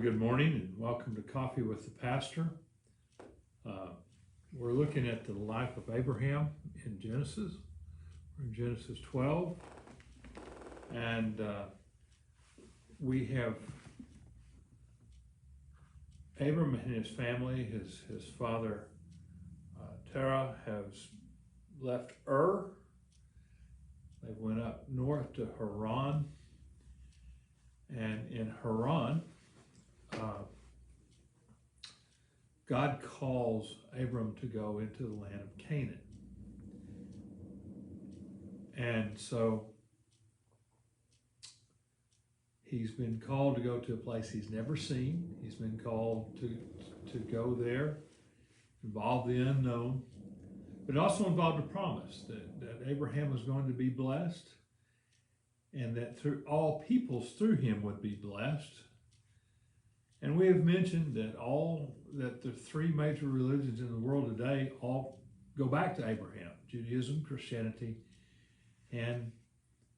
good morning and welcome to Coffee with the Pastor. We're looking at the life of Abraham in Genesis. We're in Genesis 12, and we have Abram and his family. His father Terah has left Ur. They went up north to Haran, and in Haran, God calls Abram to go into the land of Canaan. And so he's been called to go to a place he's never seen. He's been called to go there, involve the unknown, but it also involved a promise that Abraham was going to be blessed and that through all peoples through him would be blessed. And we have mentioned that the three major religions in the world today all go back to Abraham. Judaism, Christianity, and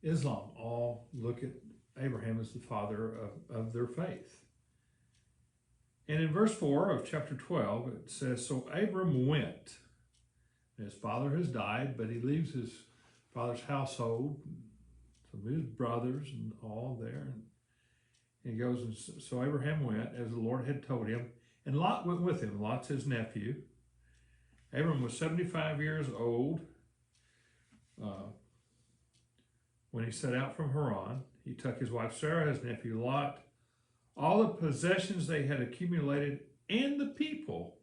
Islam all look at Abraham as the father of their faith. And in verse 4 of chapter 12, it says, "So Abram went." His father has died, but he leaves his father's household, some of his brothers and all there. And he goes, and so Abraham went as the Lord had told him, and Lot went with him. Lot's his nephew. Abram was 75 years old when he set out from Haran. He took his wife Sarah, his nephew Lot, all the possessions they had accumulated, and the people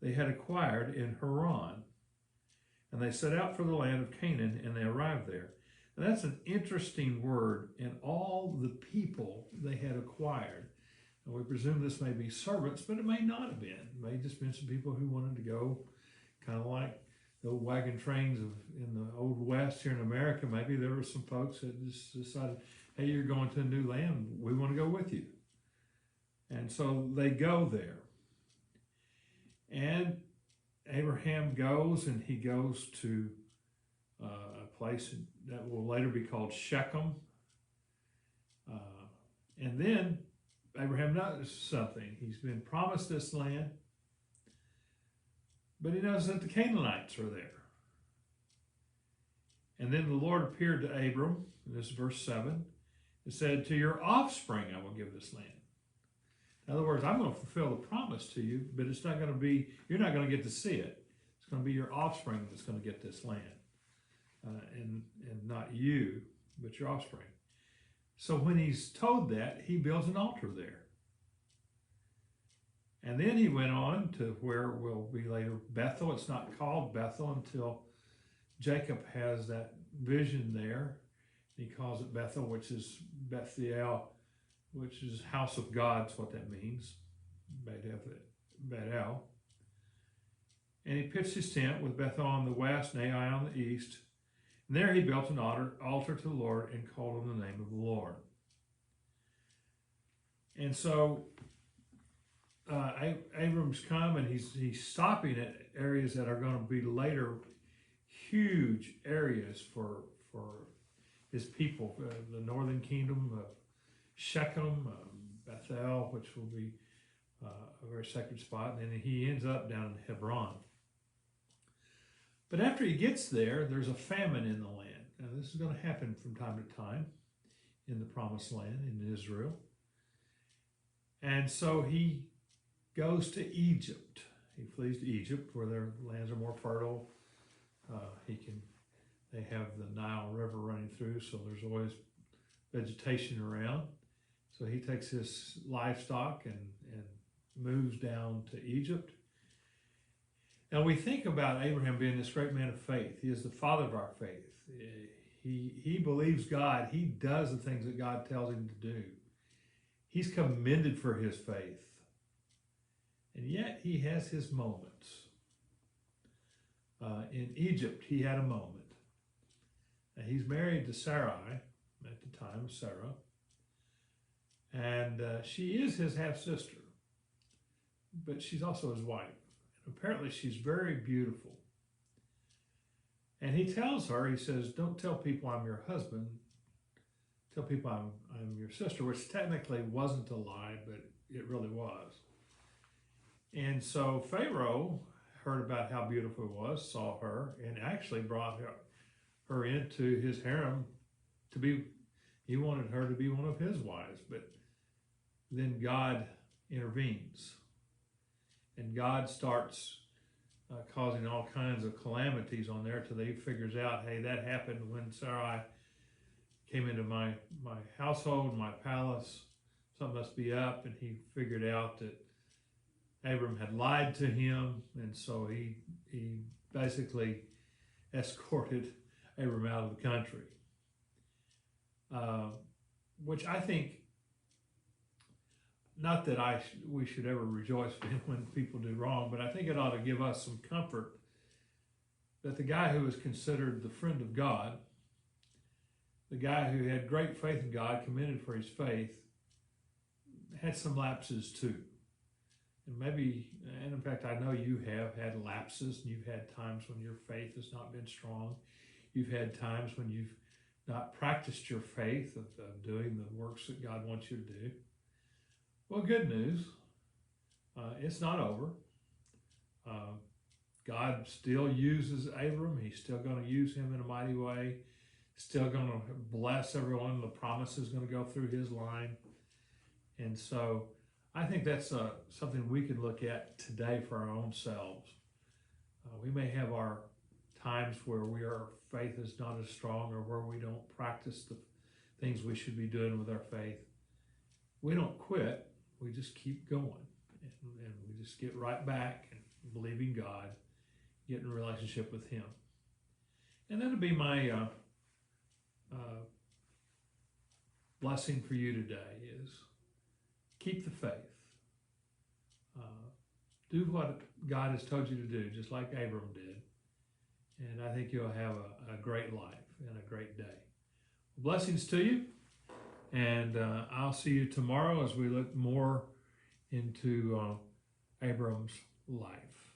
they had acquired in Haran. And they set out for the land of Canaan, and they arrived there. And that's an interesting word, and all the people they had acquired. And we presume this may be servants, but it may not have been. It may have just been some people who wanted to go, kind of like the old wagon trains in the Old West here in America. Maybe there were some folks that just decided, hey, you're going to a new land. We want to go with you. And so they go there. And Abraham goes, and he goes to a place that will later be called Shechem. And then Abraham notices something. He's been promised this land, but he knows that the Canaanites are there. And then the Lord appeared to Abram, in this verse 7, and said, "To your offspring I will give this land." In other words, I'm going to fulfill the promise to you, but it's not going to be, you're not going to get to see it. It's going to be your offspring that's going to get this land. And not you, but your offspring. So when he's told that, he builds an altar there. And then he went on to where will be later Bethel. It's not called Bethel until Jacob has that vision there. He calls it Bethel, which is Bethel, which is house of God, is what that means. Bethel. And he pitched his tent with Bethel on the west and Ai on the east. And there he built an altar to the Lord and called on the name of the Lord. And so Abram's come, and he's stopping at areas that are going to be later huge areas for his people. The northern kingdom of Shechem, Bethel, which will be a very sacred spot. And then he ends up down in Hebron. But after he gets there, there's a famine in the land. Now, this is going to happen from time to time in the promised land in Israel. And so he goes to Egypt. He flees to Egypt, where their lands are more fertile. They have the Nile River running through, so there's always vegetation around. So he takes his livestock and moves down to Egypt. Now we think about Abraham being this great man of faith. He is the father of our faith. He believes God. He does the things that God tells him to do. He's commended for his faith. And yet he has his moments. In Egypt, he had a moment. Now, he's married to Sarai at the time, Sarah. And she is his half-sister. But she's also his wife. Apparently she's very beautiful. And he tells her, he says, "Don't tell people I'm your husband. tell people I'm your sister, which technically wasn't a lie, but it really was. And so Pharaoh heard about how beautiful it was, saw her, and actually brought her into his harem to be, he wanted her to be one of his wives. But then God intervenes, and God starts causing all kinds of calamities on there till he figures out, hey, that happened when Sarai came into my household, my palace. Something must be up. And he figured out that Abram had lied to him, and so he basically escorted Abram out of the country. Which I think, not that we should ever rejoice when people do wrong, but I think it ought to give us some comfort that the guy who was considered the friend of God, the guy who had great faith in God, commended for his faith, had some lapses too. And maybe, and in fact, I know you have had lapses, and you've had times when your faith has not been strong. You've had times when you've not practiced your faith of doing the works that God wants you to do. Well, good news, it's not over. God still uses Abram. He's still going to use him in a mighty way. Still going to bless everyone. The promise is going to go through his line. And so I think that's something we can look at today for our own selves. We may have our times where our faith is not as strong, or where we don't practice the things we should be doing with our faith. We don't quit. We just keep going, and we just get right back and believing God, get in a relationship with him. And that'll be my blessing for you today is keep the faith. Do what God has told you to do, just like Abram did. And I think you'll have a great life and a great day. Blessings to you. And I'll see you tomorrow as we look more into Abram's life.